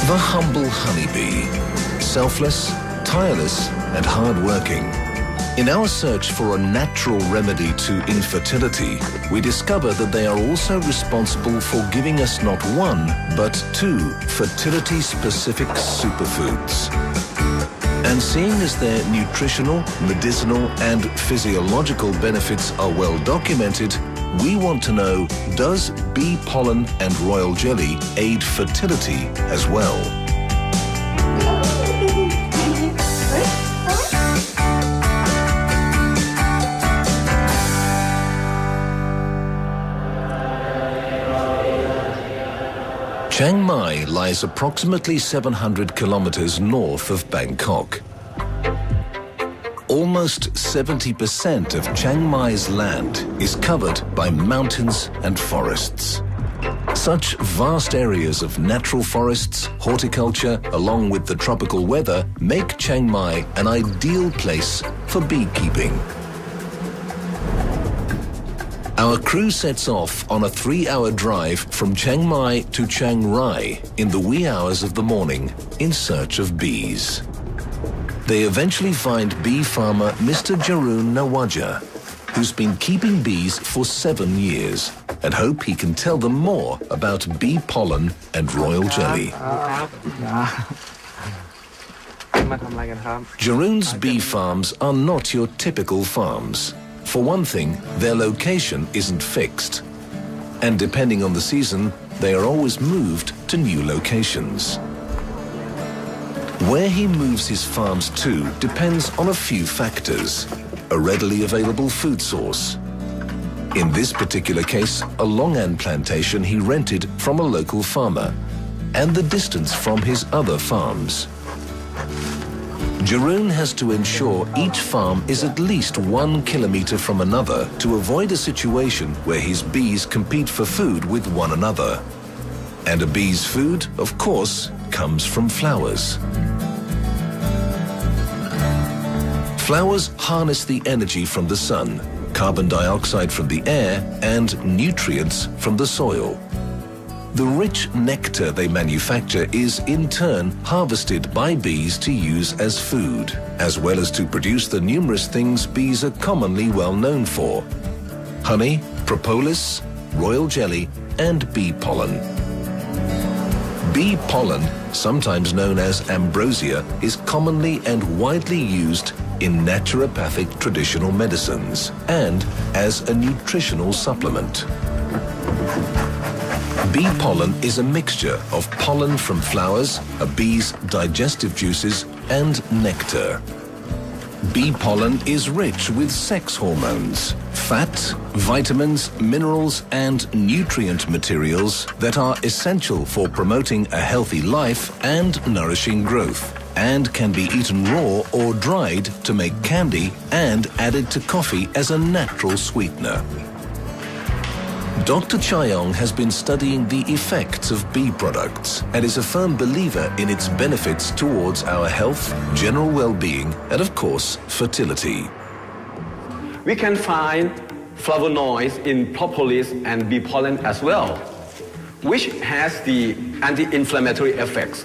The humble honeybee, selfless, tireless and hard-working. In our search for a natural remedy to infertility, we discover that they are also responsible for giving us not one, but two fertility-specific superfoods. And seeing as their nutritional, medicinal and physiological benefits are well documented, we want to know, does bee pollen and royal jelly aid fertility as well? Chiang Mai lies approximately 700 kilometers north of Bangkok. Almost 70% of Chiang Mai's land is covered by mountains and forests. Such vast areas of natural forests, horticulture, along with the tropical weather, make Chiang Mai an ideal place for beekeeping. Our crew sets off on a 3-hour drive from Chiang Mai to Chiang Rai in the wee hours of the morning in search of bees. They eventually find bee farmer Mr. Jeroen Nawaja, who's been keeping bees for 7 years, and hope he can tell them more about bee pollen and royal jelly. Jeroen's bee farms are not your typical farms. For one thing, their location isn't fixed. And depending on the season, they are always moved to new locations. Where he moves his farms to depends on a few factors. A readily available food source. In this particular case, a longan plantation he rented from a local farmer, and the distance from his other farms. Jeroen has to ensure each farm is at least 1 kilometer from another to avoid a situation where his bees compete for food with one another. And a bee's food, of course, comes from flowers. Flowers harness the energy from the sun, carbon dioxide from the air, and nutrients from the soil. The rich nectar they manufacture is in turn harvested by bees to use as food, as well as to produce the numerous things bees are commonly well known for: honey, propolis, royal jelly, and bee pollen. Bee pollen, sometimes known as ambrosia, is commonly and widely used in naturopathic traditional medicines and as a nutritional supplement. Bee pollen is a mixture of pollen from flowers, a bee's digestive juices, and nectar. Bee pollen is rich with sex hormones, fat, vitamins, minerals, and nutrient materials that are essential for promoting a healthy life and nourishing growth, and can be eaten raw or dried to make candy and added to coffee as a natural sweetener. Dr. Chayong has been studying the effects of bee products and is a firm believer in its benefits towards our health, general well-being, and of course, fertility. We can find flavonoids in propolis and bee pollen as well, which has the anti-inflammatory effects.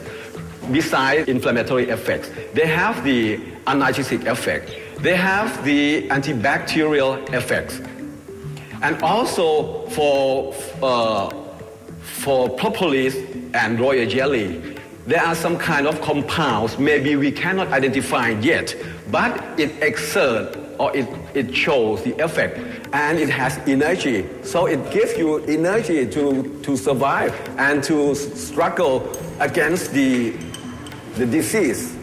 Besides inflammatory effects, they have the analgesic effect. They have the antibacterial effects. And also for propolis and royal jelly, there are some kind of compounds maybe we cannot identify yet, but it exerts or it shows the effect, and it has energy. So it gives you energy to survive and to struggle against the disease,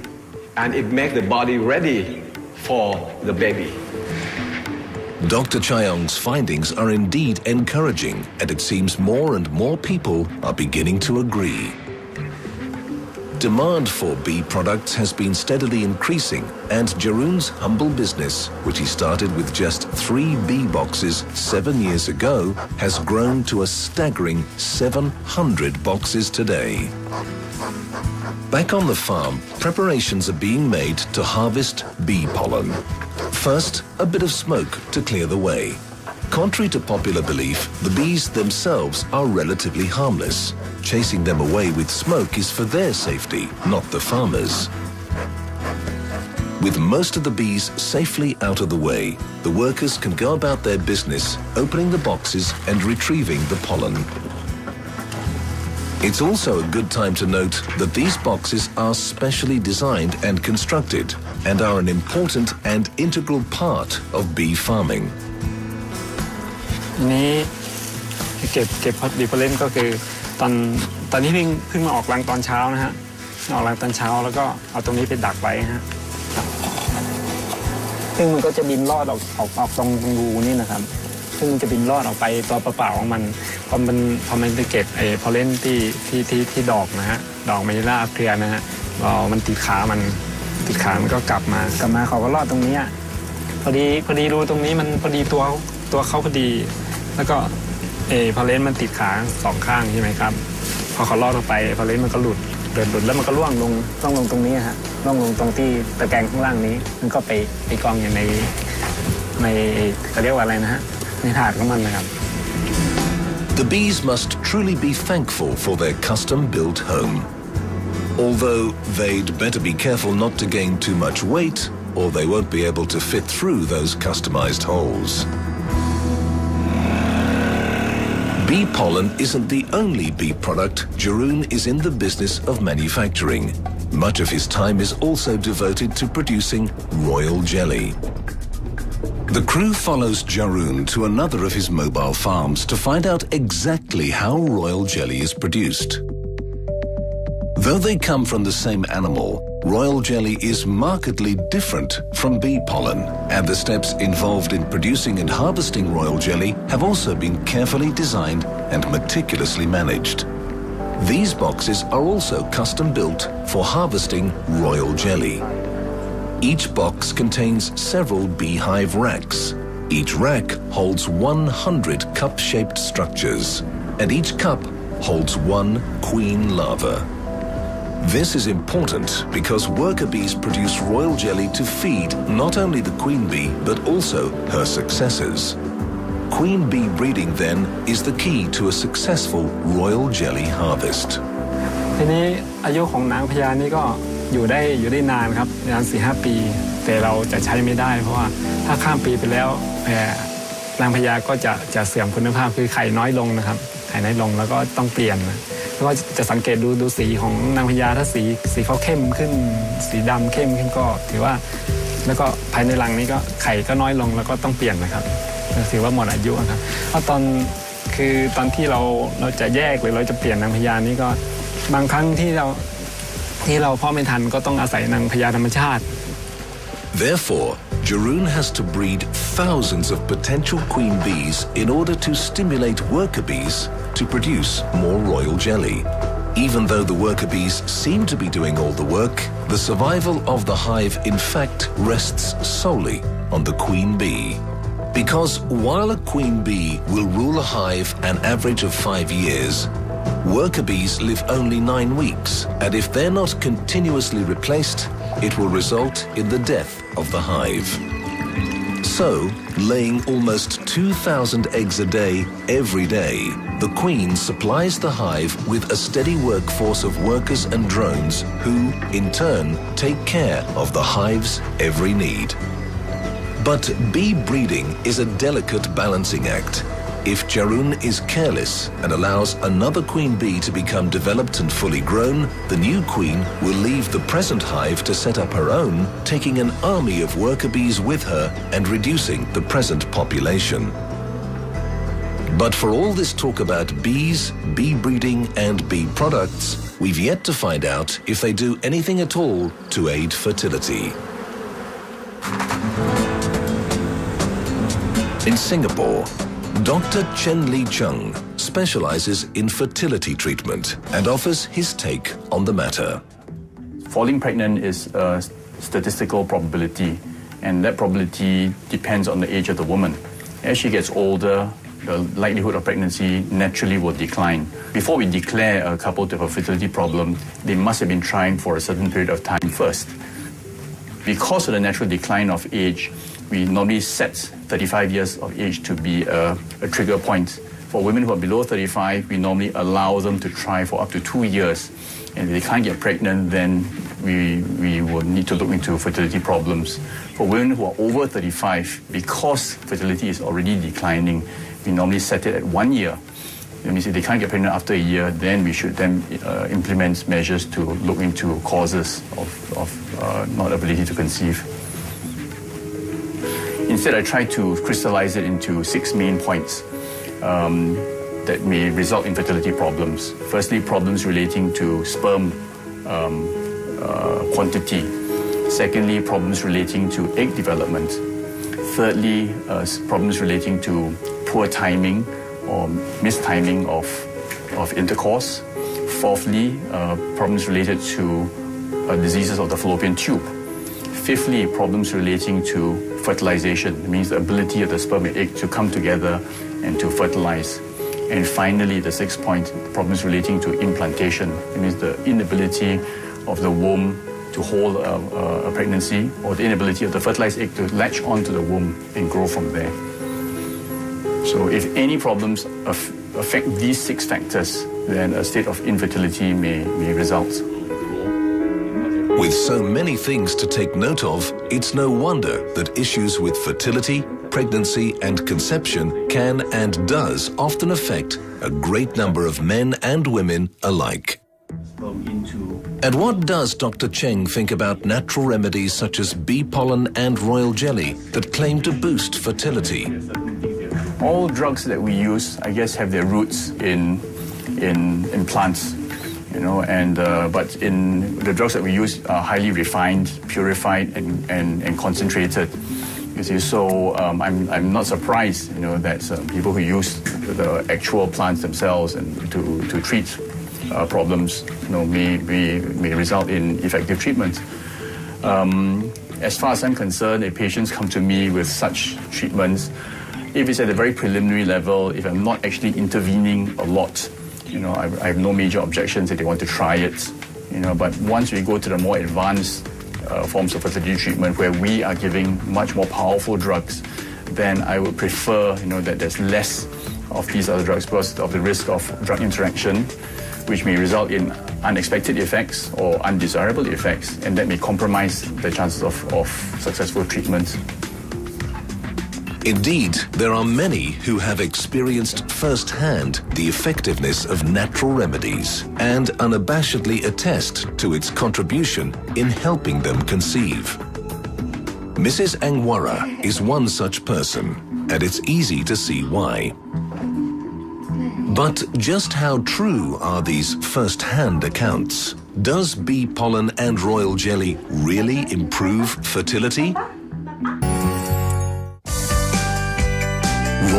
and it makes the body ready for the baby. Dr. Chayong's findings are indeed encouraging, and it seems more and more people are beginning to agree. Demand for bee products has been steadily increasing, and Jeroen's humble business, which he started with just 3 bee boxes 7 years ago, has grown to a staggering 700 boxes today. Back on the farm, preparations are being made to harvest bee pollen. First, a bit of smoke to clear the way. Contrary to popular belief, the bees themselves are relatively harmless. Chasing them away with smoke is for their safety, not the farmers. With most of the bees safely out of the way, the workers can go about their business, opening the boxes and retrieving the pollen. It's also a good time to note that these boxes are specially designed and constructed and are an important and integral part of bee farming. นี้เก็บบีโพเลนก็คือตอนที่เพิ่งมาออกรังตอนเช้านะฮะออกรังตอนเช้าแล้วก็เอาตรงนี้ไปดักไว้ฮะซึ่งมันก็จะบินลอดออกตรงรูนี่นะครับซึ่งมันจะบินลอดออกไปตัวเปล่าๆของมันพอมันไปเก็บโพเลนที่ดอกนะฮะดอกเมลิล่าเคลียร์นะฮะมันติดขามันก็กลับมาเขาก็ลอดตรงนี้พอดีรูตรงนี้มันพอดีตัวเขาพอดีแล้วก็โพเลนมันติดขาสองข้างใช่ไหมครับพอเขาลอดลงไปโพเลนมันก็หลุดแล้วมันก็ล่วงลงตรงนี้ฮะล่วงลงตรงที่ตะแกรงข้างล่างนี้มันก็ไปกองอยู่ในเขาเรียกว่าอะไรนะฮะในถาดของมันนะครับ The bees must truly be thankful for their custom-built home. Although they'd better be careful not to gain too much weight, or they won't be able to fit through those customized holes. Bee pollen isn't the only bee product Jeroen is in the business of manufacturing. Much of his time is also devoted to producing royal jelly. The crew follows Jeroen to another of his mobile farms to find out exactly how royal jelly is produced. Though they come from the same animal, royal jelly is markedly different from bee pollen, and the steps involved in producing and harvesting royal jelly have also been carefully designed and meticulously managed. These boxes are also custom-built for harvesting royal jelly. Each box contains several beehive racks. Each rack holds 100 cup-shaped structures, and each cup holds one queen larva. This is important because worker bees produce royal jelly to feed not only the queen bee but also her successors. Queen bee breeding then is the key to a successful royal jelly harvest. ทีนี้อายุของนางพญานี่ก็อยู่ได้นานครับนาน 4-5 ปีแต่เราจะใช้ไม่ได้เพราะว่าถ้าข้ามปีไปแล้วนางพญาก็จะเสื่อมคุณภาพคือไข่น้อยลงนะครับไข่น้อยลงแล้วก็ต้องเปลี่ยนแล้วก็จะสังเกตดูสีของนางพญาถ้าสีเขาเข้มขึ้นสีดำเข้มขึ้นก็ถือว่าแล้วก็ภายในรังนี้ก็ไข่ก็น้อยลงแล้วก็ต้องเปลี่ยนนะครับถือว่าหมดอายุครับเพราะตอนที่เราจะแยกหรือเราจะเปลี่ยนนางพญานี้ก็บางครั้งที่เราเพาะไม่ทันก็ต้องอาศัยนางพญาธรรมชาติ Therefore, Jeroen has to breed thousands of potential queen bees in order to stimulate worker bees to produce more royal jelly. Even though the worker bees seem to be doing all the work, the survival of the hive in fact rests solely on the queen bee. Because while a queen bee will rule a hive an average of 5 years, worker bees live only 9 weeks, and if they're not continuously replaced, it will result in the death of the hive. So, laying almost 2,000 eggs a day, every day, the queen supplies the hive with a steady workforce of workers and drones who, in turn, take care of the hive's every need. But bee breeding is a delicate balancing act. If Jeroen is careless and allows another queen bee to become developed and fully grown, the new queen will leave the present hive to set up her own, taking an army of worker bees with her and reducing the present population. But for all this talk about bees, bee breeding and bee products, we've yet to find out if they do anything at all to aid fertility. In Singapore, Dr. Chen Li Chung specializes in fertility treatment and offers his take on the matter. Falling pregnant is a statistical probability, and that probability depends on the age of the woman. As she gets older, the likelihood of pregnancy naturally will decline. Before we declare a couple to have a fertility problem, they must have been trying for a certain period of time first. Because of the natural decline of age, we normally set 35 years of age to be a trigger point. For women who are below 35, we normally allow them to try for up to 2 years. And if they can't get pregnant, then we will need to look into fertility problems. For women who are over 35, because fertility is already declining, we normally set it at 1 year. That means if they can't get pregnant after a year, then we should then implement measures to look into causes of not ability to conceive. Instead, I try to crystallize it into 6 main points that may result in fertility problems. Firstly, problems relating to sperm quantity. Secondly, problems relating to egg development. Thirdly, problems relating to poor timing or mistiming of intercourse. Fourthly, problems related to diseases of the fallopian tube. Fifthly, problems relating to fertilization. It means the ability of the sperm and egg to come together and to fertilize. And finally, the 6th point, problems relating to implantation. It means the inability of the womb to hold a pregnancy, or the inability of the fertilized egg to latch onto the womb and grow from there. So if any problems affect these 6 factors, then a state of infertility may result. With so many things to take note of, it's no wonder that issues with fertility, pregnancy and conception can and does often affect a great number of men and women alike. And what does Dr. Cheng think about natural remedies such as bee pollen and royal jelly that claim to boost fertility? All drugs that we use, I guess, have their roots in plants, but in the drugs that we use are highly refined, purified, and concentrated. You see, so I'm not surprised, that people who use the actual plants themselves and to treat problems, may result in effective treatment. As far as I'm concerned, if patients come to me with such treatments, if it's at a very preliminary level, if I'm not actually intervening a lot, I have no major objections if they want to try it. But once we go to the more advanced forms of fertility treatment where we are giving much more powerful drugs, then I would prefer, that there's less of these other drugs because of the risk of drug interaction, which may result in unexpected effects or undesirable effects, and that may compromise the chances of successful treatment. Indeed, there are many who have experienced firsthand the effectiveness of natural remedies and unabashedly attest to its contribution in helping them conceive. Mrs. Angwara is one such person, and it's easy to see why. But just how true are these first-hand accounts? Does bee pollen and royal jelly really improve fertility?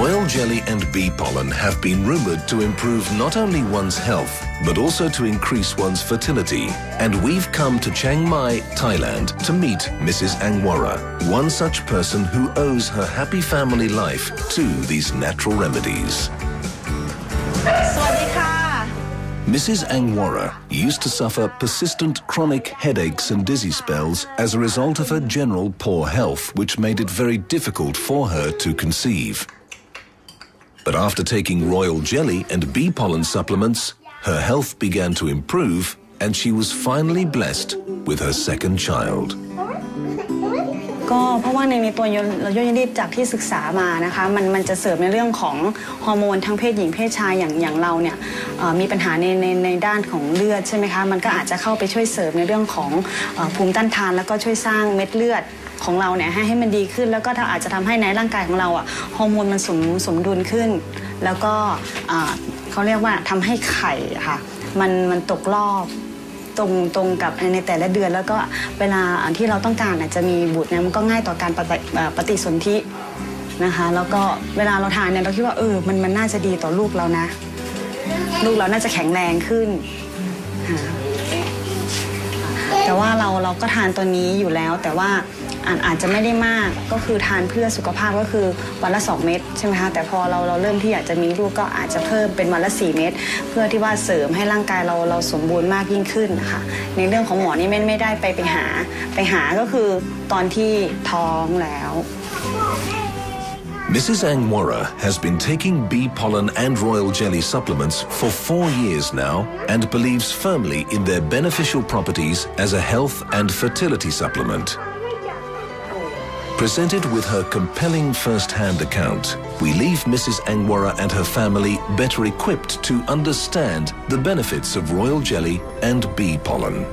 Royal jelly and bee pollen have been rumored to improve not only one's health, but also to increase one's fertility. And we've come to Chiang Mai, Thailand, to meet Mrs. Angwara, one such person who owes her happy family life to these natural remedies. Mrs. Angwara used to suffer persistent chronic headaches and dizzy spells as a result of her general poor health, which made it very difficult for her to conceive. But after taking royal jelly and bee pollen supplements, her health began to improve and she was finally blessed with her second child. ก็เพราะว่าในตัวโยนิดจากที่ศึกษามานะคะมันจะเสริมในเรื่องของฮอร์โมนทั้งเพศหญิงเพศชายอย่างเราเนี่ยมีปัญหาในด้านของเลือดใช่ไหมคะมันก็อาจจะเข้าไปช่วยเสริมในเรื่องของภูมิต้านทานแล้วก็ช่วยสร้างเม็ดเลือดของเราเนี่ยให้มันดีขึ้นแล้วก็อาจจะทำให้ในร่างกายของเราฮอร์โมนมันสมดุลขึ้นแล้วก็เขาเรียกว่าทำให้ไข่ค่ะมันตกรอบตรงกับในแต่ละเดือนแล้วก็เวลาที่เราต้องการจะมีบุตรเนี่ยมันก็ง่ายต่อการปฏิสนธินะคะแล้วก็เวลาเราทานเนี่ยเราคิดว่ามันน่าจะดีต่อลูกเรานะลูกเราน่าจะแข็งแรงขึ้นแต่ว่าเราก็ทานตัวนี้อยู่แล้วแต่ว่าอาจจะไม่ได้มากก็คือทานเพื่อสุขภาพก็คือวันละ2 เม็ดใช่ไหมคะแต่พอเราเริ่มที่อยากจะมีลูกก็อาจจะเพิ่มเป็นวันละ4 เม็ดเพื่อที่ว่าเสริมให้ร่างกายเราสมบูรณ์มากยิ่งขึ้นนะคะในเรื่องของหมอนี่ไม่ได้ไปหาก็คือตอนที่ท้องแล้ว Mrs. Angwara has been taking bee pollen and royal jelly supplements for 4 years now and believes firmly in their beneficial properties as a health and fertility supplement. Presented with her compelling first-hand account, we leave Mrs. Angwara and her family better equipped to understand the benefits of royal jelly and bee pollen.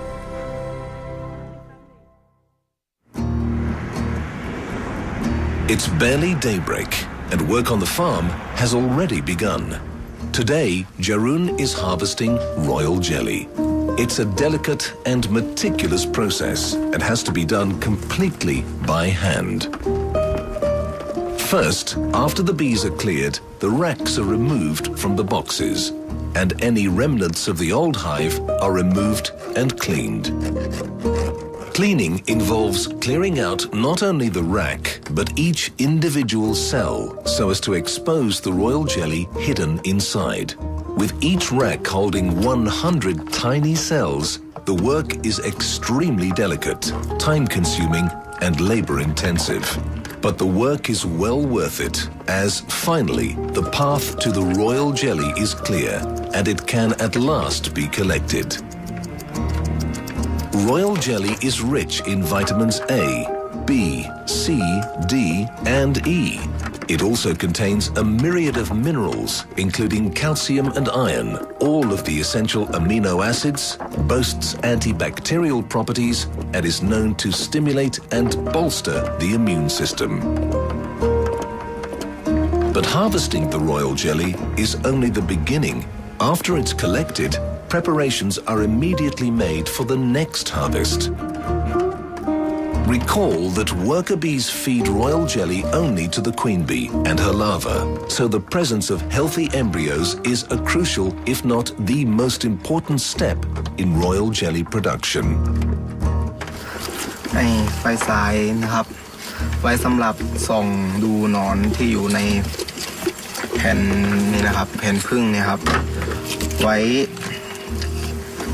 It's barely daybreak, and work on the farm has already begun. Today, Jarun is harvesting royal jelly. It's a delicate and meticulous process and has to be done completely by hand. First, after the bees are cleared, the racks are removed from the boxes, and any remnants of the old hive are removed and cleaned. Cleaning involves clearing out not only the rack, but each individual cell so as to expose the royal jelly hidden inside. With each rack holding 100 tiny cells, the work is extremely delicate, time-consuming, and labor-intensive. But the work is well worth it, as finally the path to the royal jelly is clear, and it can at last be collected. Royal jelly is rich in vitamins A, B, C, D, and E. It also contains a myriad of minerals, including calcium and iron, all of the essential amino acids, boasts antibacterial properties, and is known to stimulate and bolster the immune system. But harvesting the royal jelly is only the beginning. After it's collected, preparations are immediately made for the next harvest. Recall that worker bees feed royal jelly only to the queen bee and her larva, so the presence of healthy embryos is a crucial, if not the most important step in royal jelly production. ไฟฉายนะครับไว้สำหรับส่องดูหนอนที่อยู่ในแผ่นนี่นะครับแผ่นผึ้งเนี่ยครับไว้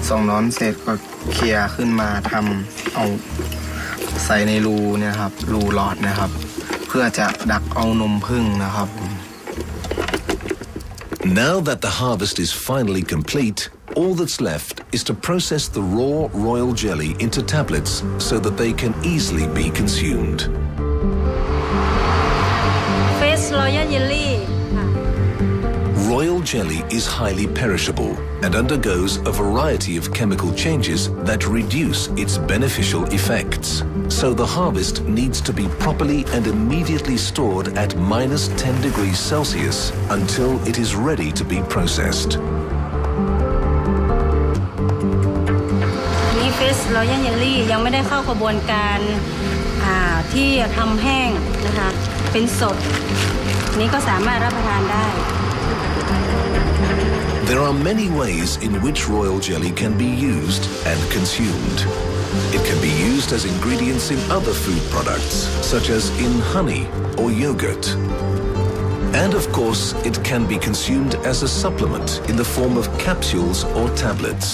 ส่องหนอนเสร็จก็เคลียร์ขึ้นมาทำเอาใส่ในรูเนี่ยครับรูหลอดนะครับเพื่อจะดักเอานมผึ้งนะครับ Now that the harvest is finally complete, all that's left is to process the raw royal jelly into tablets so that they can easily be consumed. Face Royal Jelly. Royal jelly is highly perishable and undergoes a variety of chemical changes that reduce its beneficial effects. So the harvest needs to be properly and immediately stored at -10 degrees Celsius until it is ready to be processed. นี่ Face Royal Jelly ยังไม่ได้เข้ากระบวนการที่ทำแห้งนะคะเป็นสดนี้ก็สามารถรับประทานได้ There are many ways in which royal jelly can be used and consumed. It can be used as ingredients in other food products, such as in honey or yogurt. And of course, it can be consumed as a supplement in the form of capsules or tablets.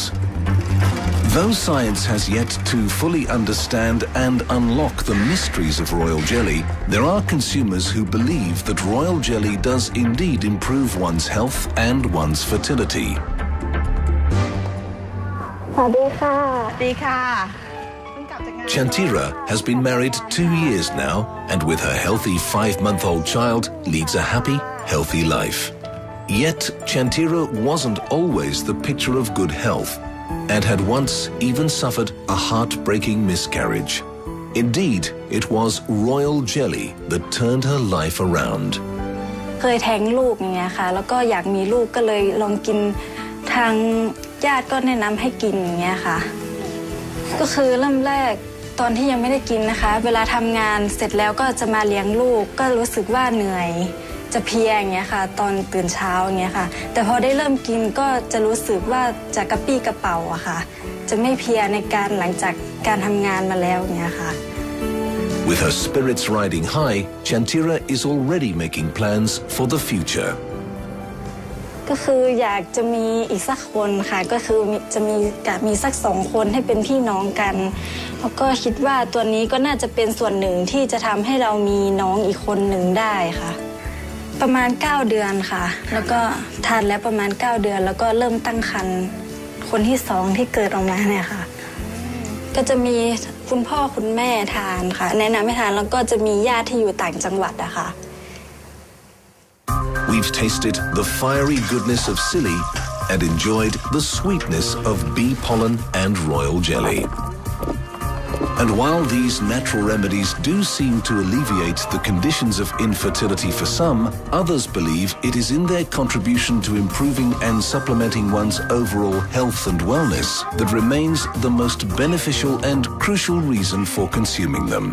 Though science has yet to fully understand and unlock the mysteries of royal jelly, there are consumers who believe that royal jelly does indeed improve one's health and one's fertility. Chantira has been married 2 years now, and with her healthy 5-month-old child, leads a happy, healthy life. Yet, Chantira wasn't always the picture of good health, and had once even suffered a heartbreaking miscarriage. Indeed, it was royal jelly that turned her life around. เคยแท้งลูกอย่างเงี้ยค่ะแล้วก็อยากมีลูกก็เลยลองกินทางญาติก็แนะนำให้กินอย่างเงี้ยค่ะก็คือเริ่มแรกตอนที่ยังไม่ได้กินนะคะเวลาทำงานเสร็จแล้วก็จะมาเลี้ยงลูกก็รู้สึกว่าเหนื่อยจะเพลียอย่างเงี้ยค่ะตอนตื่นเช้าอย่างเงี้ยค่ะแต่พอได้เริ่มกินก็จะรู้สึกว่าจะกระปี้กระเป๋าอะค่ะจะไม่เพลียในการหลังจากการทำงานมาแล้วอย่างเงี้ยค่ะ With her spirits riding high, Chantira is already making plans for the future. ก็คืออยากจะมีอีกสักคนค่ะก็คือจะมีสัก2 คนให้เป็นพี่น้องกันแล้วก็คิดว่าตัวนี้ก็น่าจะเป็นส่วนหนึ่งที่จะทำให้เรามีน้องอีกคนหนึ่งได้ค่ะ ประมาณ9เดือนค่ะแล้วก็ทานแล้วประมาณ9เดือนแล้วก็เริ่มตั้งครรภ์คนที่2ที่เกิดออกมาเนี่ยค่ะก็จะมีคุณพ่อคุณแม่ทานค่ะแนะนำให้ทานแล้วก็จะมีญาติที่อยู่ต่างจังหวัดอะค่ะ We've tasted the fiery goodness of psylli and enjoyed the sweetness of bee pollen and royal jelly. And while these natural remedies do seem to alleviate the conditions of infertility for some, others believe it is in their contribution to improving and supplementing one's overall health and wellness that remains the most beneficial and crucial reason for consuming them.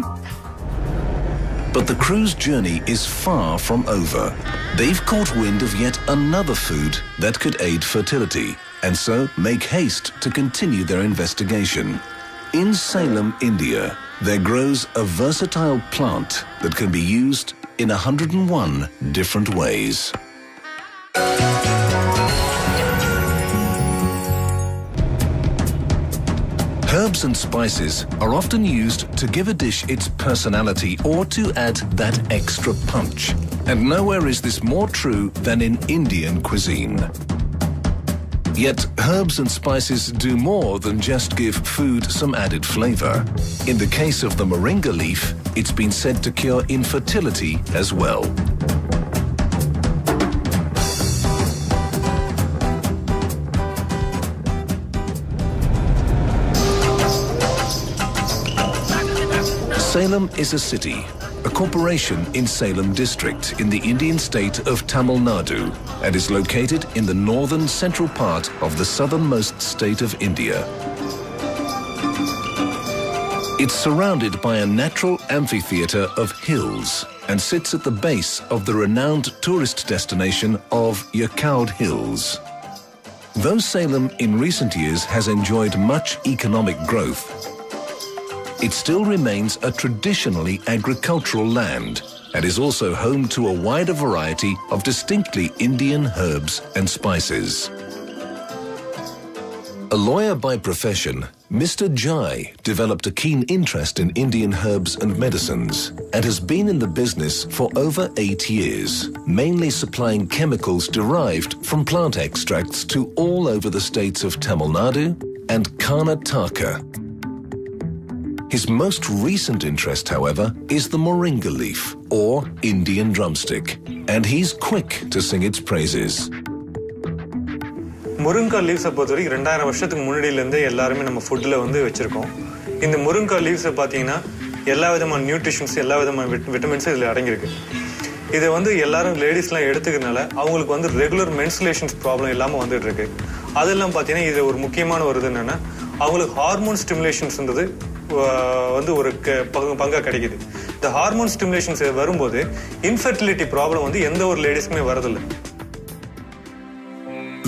But the crew's journey is far from over. They've caught wind of yet another food that could aid fertility, and so make haste to continue their investigation. In Salem, India, there grows a versatile plant that can be used in 101 different ways. Herbs and spices are often used to give a dish its personality or to add that extra punch. And nowhere is this more true than in Indian cuisine. Yet herbs and spices do more than just give food some added flavor. In the case of the moringa leaf, it's been said to cure infertility as well. Salem is a city, a corporation in Salem district in the Indian state of Tamil Nadu and is located in the northern central part of the southernmost state of India. It's surrounded by a natural amphitheatre of hills and sits at the base of the renowned tourist destination of Yakkaud Hills. Though Salem in recent years has enjoyed much economic growth, it still remains a traditionally agricultural land and is also home to a wider variety of distinctly Indian herbs and spices. A lawyer by profession, Mr. Jai developed a keen interest in Indian herbs and medicines and has been in the business for over 8 years, mainly supplying chemicals derived from plant extracts to all over the states of Tamil Nadu and Karnataka. His most recent interest, however, is the moringa leaf, or Indian drumstick, and he's quick to sing its praises. முருங்கா லீவ்ஸை பொறுத்தவரைக்கும் 2000 வருஷத்துக்கு முன்னாடியிலேருந்தே எல்லாருமே நம்ம ஃபுட்டில் வந்து வச்சுருக்கோம். இந்த முருங்கா லீவ்ஸை பார்த்தீங்கன்னா எல்லா விதமான நியூட்ரிஷன்ஸ் எல்லா விதமான விட்டமின்ஸும் இதில் அடங்கியிருக்கு. இதை வந்து எல்லாரும் லேடிஸ்லாம் எடுத்துக்கிறதுனால அவங்களுக்கு வந்து ரெகுலர் மென்சுலேஷன்ஸ் ப்ராப்ளம் இல்லாமல் வந்துட்டு இருக்கு. அதெல்லாம் பார்த்தீங்கன்னா இது ஒரு முக்கியமான ஒரு இது என்னென்னா அவங்களுக்கு ஹார்மோன் ஸ்டிமுலேஷன்ஸ்ன்றது வந்து ஒரு பங்காக கிடைக்குது. இந்த ஹார்மோன் ஸ்டிமுலேஷன்ஸ் வரும்போது இன்ஃபர்டிலிட்டி ப்ராப்ளம் வந்து எந்த ஒரு லேடிஸ்க்குமே வரதில்லை.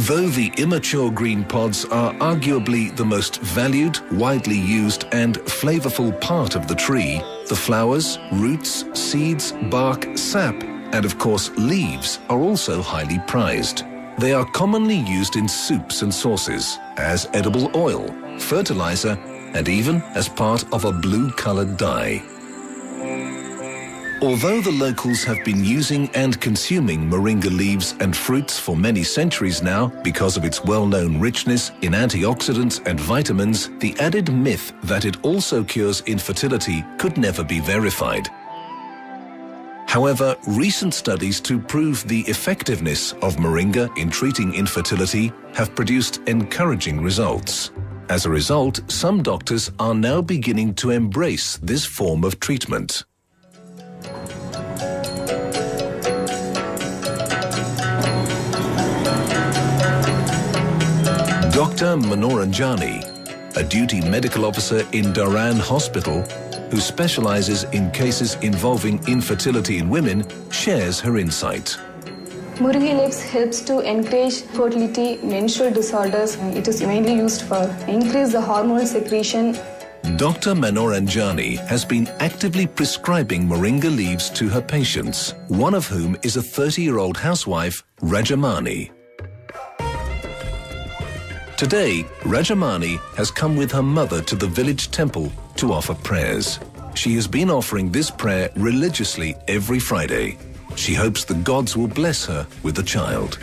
Though the immature green pods are arguably the most valued, widely used and flavorful part of the tree, the flowers, roots, seeds, bark, sap and of course leaves are also highly prized. They are commonly used in soups and sauces, as edible oil, fertilizer and even as part of a blue-colored dye. Although the locals have been using and consuming moringa leaves and fruits for many centuries now because of its well-known richness in antioxidants and vitamins, the added myth that it also cures infertility could never be verified. However, recent studies to prove the effectiveness of moringa in treating infertility have produced encouraging results. As a result, some doctors are now beginning to embrace this form of treatment. Dr. Manoranjani, a duty medical officer in Dharan Hospital, who specializes in cases involving infertility in women, shares her insight. Moringa leaves helps to encourage fertility, menstrual disorders. It is mainly used for increase the hormonal secretion. Dr. Manoranjani has been actively prescribing moringa leaves to her patients, one of whom is a 30-year-old housewife, Rajamani. Today, Rajamani has come with her mother to the village temple to offer prayers. She has been offering this prayer religiously every Friday. She hopes the gods will bless her with a child.